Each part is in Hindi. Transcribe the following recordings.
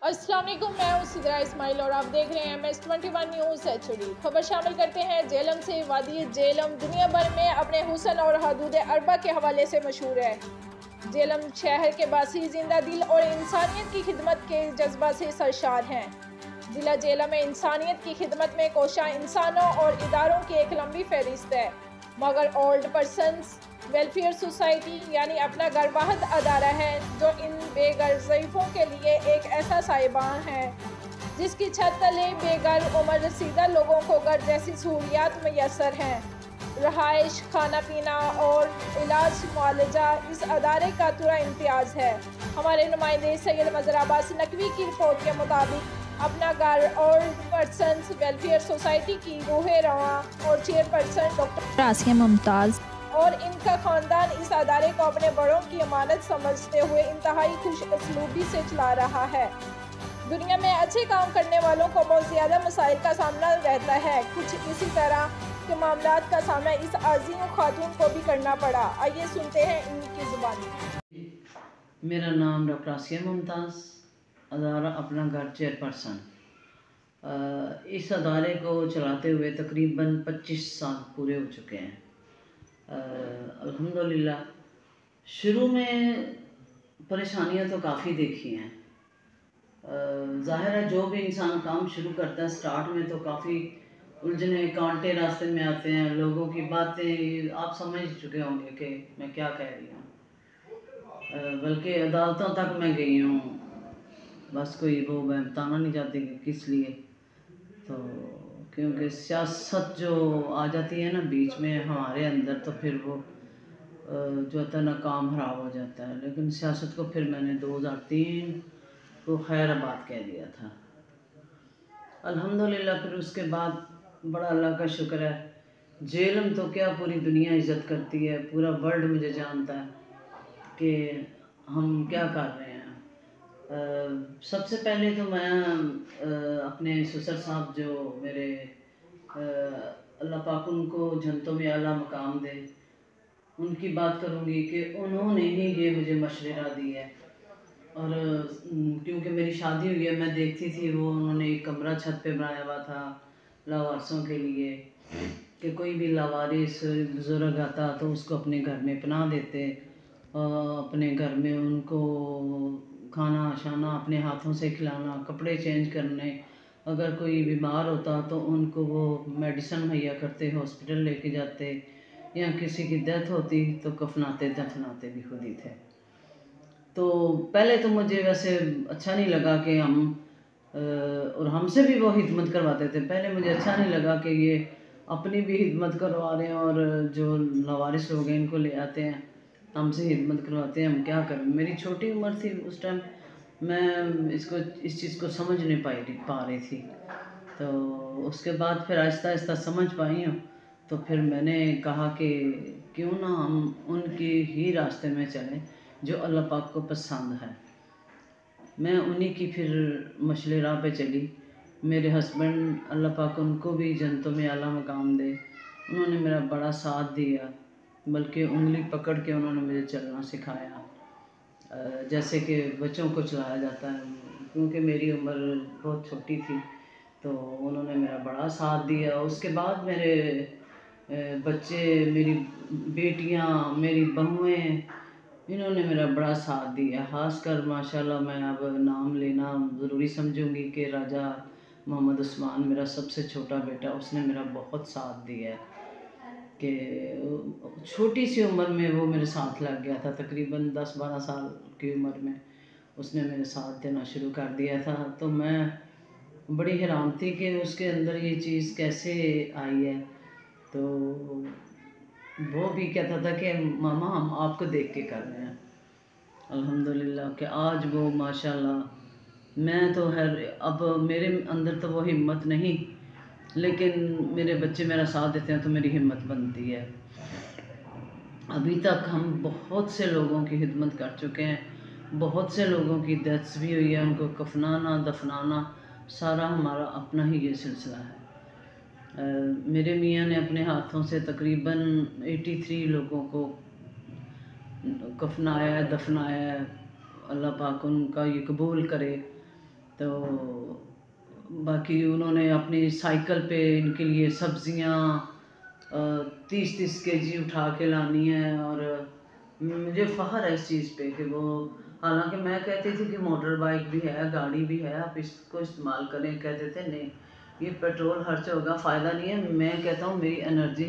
अस्सलाम वालेकुम, मैं हूं सिद्रा इस्माइल और आप देख रहे हैं MS21 न्यूज़ HD। खबर शामिल करते हैं जेलम से। वादी जेलम दुनिया भर में अपने हुस्न और हदूद अरबा के हवाले से मशहूर है। जेलम शहर के बासी जिंदा दिल और इंसानियत की खिदमत के जज्बा से सरशार हैं। जिला जेलम में इंसानियत की खिदमत में कोशा इंसानों और इदारों की एक लंबी फहरिस्त है, मगर ओल्ड पर्सनस वेलफेयर सोसाइटी यानी अपना घर वाहद अदारा है जो इन बेघर ज़ईफ़ों के लिए एक ऐसा साहिबान है जिसकी छत तले बेघर उम्र रसीदा लोगों को घर जैसी सहूलियात मैसर हैं। रहाइश, खाना पीना और इलाज मुआलजा इस अदारे का तुरा इम्तियाज़ है। हमारे नुमाइंदे सैयद मज़हर अब्बास नकवी की रिपोर्ट के मुताबिक अपना घर और पर्सनस वेलफेयर सोसाइटी की रूह रवां और चेयरपर्सन डॉक्टर आसिया मुमताज़ और इनका ख़ानदान इस अदारे को अपने बड़ों की अमानत समझते हुए इंतहाई खुश असलूबी से चला रहा है। दुनिया में अच्छे काम करने वालों को बहुत ज़्यादा मसाइल का सामना रहता है। कुछ इसी तरह के मामलात का सामना इस अज़ीम खातून को भी करना पड़ा। आइए सुनते हैं इनकी ज़ुबानी। मेरा नाम डॉक्टर आसिया मुमताज़, अदारा अपना घर चेयरपर्सन। इस अदारे को चलाते हुए तकरीबन 25 साल पूरे हो चुके हैं। अल्हम्दुलिल्लाह शुरू में परेशानियां तो काफ़ी देखी हैं। ज़ाहिर है जो भी इंसान काम शुरू करता है स्टार्ट में तो काफ़ी उलझने कांटे रास्ते में आते हैं, लोगों की बातें आप समझ चुके होंगे कि मैं क्या कह रही हूँ। बल्कि अदालतों तक मैं गई हूँ, बस कोई वो मैं बताना नहीं चाहती कि किस लिए, तो क्योंकि सियासत जो आ जाती है ना बीच में हमारे अंदर, तो फिर वो जो होता है ना काम ख़राब हो जाता है। लेकिन सियासत को फिर मैंने 2003 को खैराबाद कह दिया था। अल्हम्दुलिल्लाह फिर उसके बाद बड़ा अल्लाह का शुक्र है, जेलम तो क्या पूरी दुनिया इज़्ज़त करती है, पूरा वर्ल्ड मुझे जानता है कि हम क्या कर रहे हैं। सबसे पहले तो मैं अपने ससुर साहब जो मेरे अल्लाह पाक उनको जन्नतों में आला मकाम दे, उनकी बात करूँगी कि उन्होंने ही ये मुझे मशवरा दी है। और क्योंकि मेरी शादी हुई है, मैं देखती थी वो उन्होंने एक कमरा छत पे बनाया हुआ था लावारिसों के लिए कि कोई भी लावारिस बुज़ुर्ग आता तो उसको अपने घर में पनाह देते, अपने घर में उनको खाना शाना अपने हाथों से खिलाना, कपड़े चेंज करने, अगर कोई बीमार होता तो उनको वो मेडिसिन मुहैया करते, हॉस्पिटल लेके जाते, या किसी की डेथ होती तो कफनाते दफनाते भी खुद ही थे। तो पहले तो मुझे वैसे अच्छा नहीं लगा कि हम और हमसे भी वो हिदमत करवाते थे। पहले मुझे अच्छा नहीं लगा कि ये अपनी भी हिदमत करवा रहे हैं और जो लावारिस लोग हैं इनको ले आते हैं हमसे हिदमत करवाते हैं, हम क्या करें। मेरी छोटी उम्र थी उस टाइम, मैं इस चीज़ को समझ नहीं पा रही थी। तो उसके बाद फिर आहिस्ता आहिस्ता समझ पाई हूँ, तो फिर मैंने कहा कि क्यों ना हम उनके ही रास्ते में चलें जो अल्लाह पाक को पसंद है। मैं उन्हीं की फिर मशले राह पे चली। मेरे हस्बैंड अल्लाह पाक उनको भी जन्नतों में आला मकाम दे, उन्होंने मेरा बड़ा साथ दिया, बल्कि उंगली पकड़ के उन्होंने मुझे चलना सिखाया, जैसे कि बच्चों को चलाया जाता है। क्योंकि मेरी उम्र बहुत छोटी थी तो उन्होंने मेरा बड़ा साथ दिया। उसके बाद मेरे बच्चे, मेरी बेटियां, मेरी बहुएं, इन्होंने मेरा बड़ा साथ दिया। ख़ासकर माशाल्लाह मैं अब नाम लेना ज़रूरी समझूंगी कि राजा मोहम्मद उस्मान, मेरा सबसे छोटा बेटा, उसने मेरा बहुत साथ दिया है कि छोटी सी उम्र में वो मेरे साथ लग गया था। तकरीबन 10-12 साल की उम्र में उसने मेरे साथ देना शुरू कर दिया था। तो मैं बड़ी हैरान थी कि उसके अंदर ये चीज़ कैसे आई है। तो वो भी कहता था कि मामा हम आपको देख के कर रहे हैं। अल्हम्दुलिल्लाह कि आज वो माशाल्लाह, मैं तो अब मेरे अंदर तो वो हिम्मत नहीं, लेकिन मेरे बच्चे मेरा साथ देते हैं तो मेरी हिम्मत बनती है। अभी तक हम बहुत से लोगों की खिदमत कर चुके हैं, बहुत से लोगों की डेथ्स भी हुई है, उनको कफनाना दफनाना सारा हमारा अपना ही ये सिलसिला है। मेरे मियाँ ने अपने हाथों से तकरीबन 83 लोगों को कफनाया है, दफनाया है। अल्लाह पाक उनका ये कबूल करे। तो बाकी उन्होंने अपनी साइकिल पे इनके लिए सब्जियां 30-30 केजी उठा के लानी है। और मुझे फ़ख्र है इस चीज़ पे कि वो, हालांकि मैं कहती थी कि मोटर बाइक भी है, गाड़ी भी है, आप इसको इस्तेमाल करें, कहते थे नहीं ये पेट्रोल खर्च होगा, फ़ायदा नहीं है। मैं कहता हूँ मेरी एनर्जी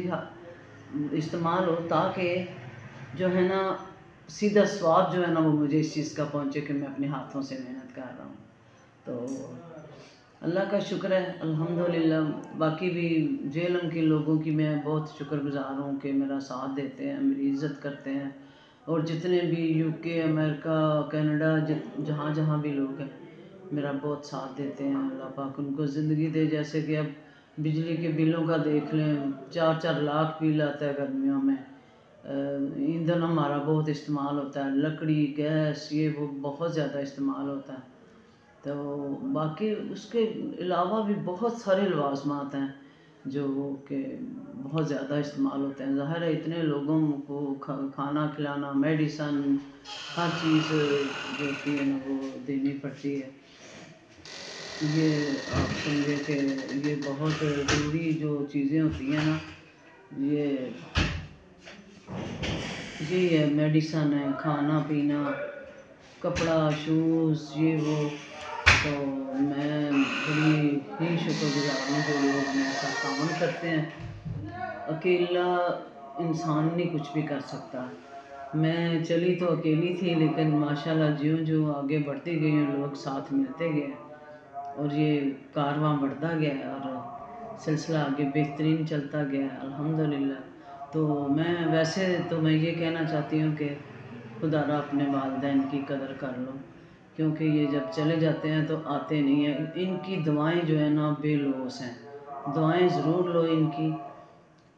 इस्तेमाल हो ताकि जो है ना सीधा स्वाब जो है ना वो मुझे इस चीज़ का पहुँचे कि मैं अपने हाथों से मेहनत कर रहा हूँ। तो अल्लाह का शुक्र है अल्हम्दुलिल्लाह। बाकी भी जेलम के लोगों की मैं बहुत शुक्रगुज़ार हूँ कि मेरा साथ देते हैं, मेरी इज़्ज़त करते हैं। और जितने भी यूके, अमेरिका, कनाडा, जहाँ जहाँ भी लोग हैं मेरा बहुत साथ देते हैं। अल्लाह पाक उनको ज़िंदगी दे। जैसे कि अब बिजली के बिलों का देख लें, 4-4 लाख बिल आता है गर्मियों में। ईंधन हमारा बहुत इस्तेमाल होता है, लकड़ी, गैस, ये वो बहुत ज़्यादा इस्तेमाल होता है। तो बाकी उसके अलावा भी बहुत सारे लवाज़मात हैं जो कि बहुत ज़्यादा इस्तेमाल होते हैं। ज़ाहिर है इतने लोगों को खाना खिलाना, मेडिसन, हर चीज़ जो होती है ना वो देनी पड़ती है। ये आप समझे कि ये बहुत ज़रूरी जो चीज़ें होती हैं ना, ये यही है, मेडिसन है, खाना पीना, कपड़ा, शूज़, ये वो। तो मैं बड़ी ही शुक्रगुज़ार हूँ जो लोग मेरे साथ ताउन करते हैं। अकेला इंसान नहीं कुछ भी कर सकता। मैं चली तो अकेली थी, लेकिन माशाल्लाह ज्यों-ज्यों आगे बढ़ती गई हूँ लोग साथ मिलते गए और ये कारवां बढ़ता गया और सिलसिला आगे बेहतरीन चलता गया अल्हम्दुलिल्लाह। तो मैं वैसे तो मैं ये कहना चाहती हूँ कि खुदारा अपने वालिदैन की कदर कर लो, क्योंकि ये जब चले जाते हैं तो आते नहीं हैं। इनकी दुआएं जो है ना बेलौस हैं, दुआएं ज़रूर लो इनकी।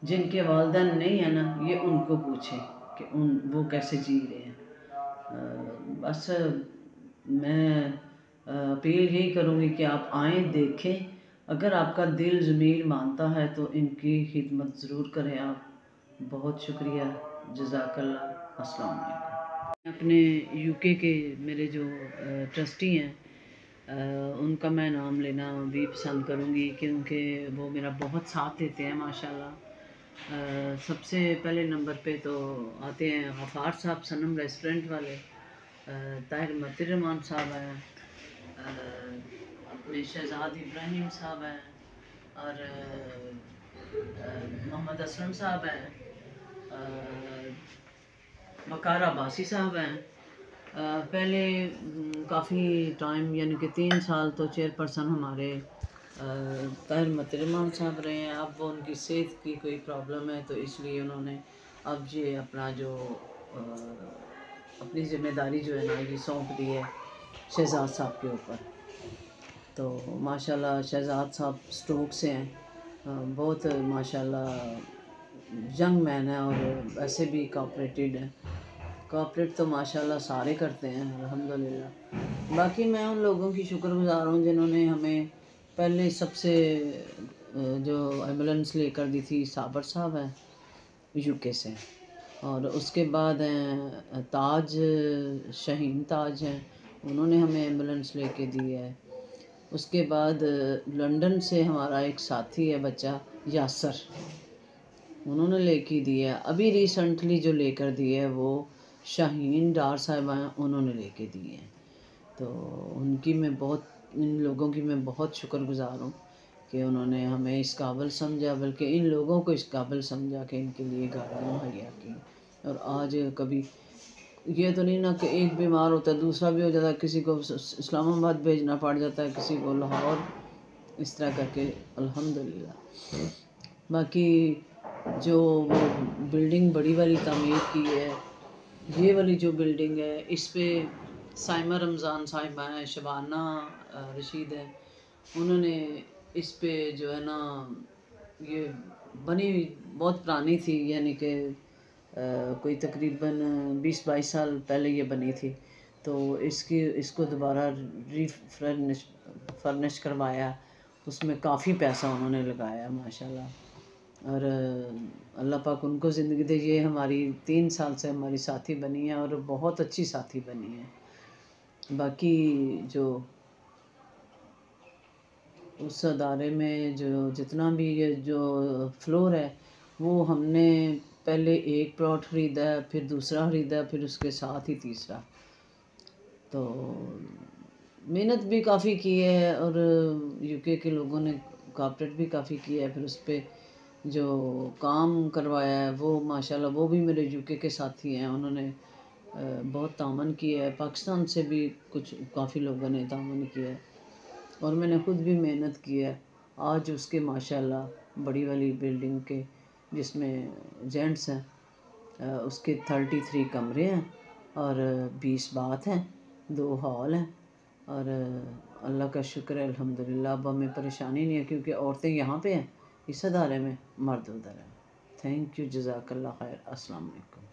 जिनके वालिदैन नहीं है ना ये उनको पूछें कि वो कैसे जी रहे हैं। बस मैं अपील यही करूँगी कि आप आएँ, देखें। अगर आपका दिल ज़मीर मानता है तो इनकी खिदमत ज़रूर करें आप। बहुत शुक्रिया, जज़ाकल्लाह, अस्सलाम वालेकुम। अपने यूके के मेरे जो ट्रस्टी हैं उनका मैं नाम लेना भी पसंद करूँगी, क्योंकि वो मेरा बहुत साथ देते हैं माशाल्लाह। सबसे पहले नंबर पे तो आते हैं गफ़ार साहब, सनम रेस्टोरेंट वाले। ताहिर मतिरमान साहब हैं, अपने शहजाद इब्राहिम साहब हैं, और मोहम्मद असलम साहब हैं, वकार अब्बासी साहब हैं। पहले काफ़ी टाइम यानी कि 3 साल तो चेयरपर्सन हमारे ताहिर मतिरमान साहब रहे हैं। अब वो उनकी सेहत की कोई प्रॉब्लम है तो इसलिए उन्होंने अब ये अपना जो अपनी ज़िम्मेदारी जो है ना ये सौंप दी है शहजाद साहब के ऊपर। तो माशाल्लाह शहजाद साहब स्ट्रोक से हैं, बहुत माशाल्लाह यंग मैन है और वैसे भी कोऑपरेटेड है। कोऑपरेट तो माशाल्लाह सारे करते हैं अल्हम्दुलिल्लाह। बाकी मैं उन लोगों की शुक्रगुज़ार हूँ जिन्होंने हमें पहले सबसे जो एम्बुलेंस लेकर दी थी, साबर साहब हैं यूके से। और उसके बाद हैं ताज, शाहीन ताज हैं, उन्होंने हमें एम्बुलेंस लेके दी है। उसके बाद लंदन से हमारा एक साथी है बच्चा यासर, उन्होंने लेके दी है। अभी रिसेंटली जो लेकर दी है वो शाहीन डार साहिबा हैं, उन्होंने लेके दी है। तो उनकी मैं बहुत, इन लोगों की मैं बहुत शुक्रगुज़ार हूँ कि उन्होंने हमें इस काबिल समझा, बल्कि इन लोगों को इस काबिल समझा कि इनके लिए गाड़ियाँ मुहैया की। और आज कभी ये तो नहीं ना कि एक बीमार होता है दूसरा भी हो जाता है, किसी को इस्लामाबाद भेजना पड़ जाता है, किसी को लाहौर, इस तरह करके अल्हम्दुलिल्लाह। बाकी जो वो बिल्डिंग बड़ी वाली तामीर की है, ये वाली जो बिल्डिंग है इस पे साइमा रमज़ान साहिबा हैं, शबाना रशीद है, उन्होंने इस पे जो है ना ये बनी हुई बहुत पुरानी थी, यानी कि कोई तकरीबन 20-22 साल पहले ये बनी थी। तो इसको दोबारा फर्निश करवाया, उसमें काफ़ी पैसा उन्होंने लगाया माशाल्लाह। और अल्लाह पाक उनको ज़िंदगी दे। ये हमारी 3 साल से हमारी साथी बनी है और बहुत अच्छी साथी बनी है। बाकी जो उस अदारे में जो जितना भी ये जो फ्लोर है वो हमने पहले एक प्लॉट ख़रीदा, फिर दूसरा ख़रीदा, फिर उसके साथ ही तीसरा। तो मेहनत भी काफ़ी की है और यूके के लोगों ने कोऑपरेट भी काफ़ी किया है। फिर उस पे जो काम करवाया है वो माशाल्लाह वो भी मेरे यूके के साथी हैं, उन्होंने बहुत तामन किया है। पाकिस्तान से भी कुछ काफ़ी लोगों ने तामन किया है और मैंने ख़ुद भी मेहनत की है। आज उसके माशाल्लाह बड़ी वाली बिल्डिंग के जिसमें जेंट्स हैं उसके 33 कमरे हैं और 20 बाथ हैं, 2 हॉल हैं और अल्लाह का शुक्र है अल्हम्दुलिल्लाह। अब हमें परेशानी नहीं है क्योंकि औरतें यहाँ पे हैं इस अदारे में, मर्द उधर हैं। थैंक यू, जज़ाकल्लाह खैर। अस्सलाम वालेकुम।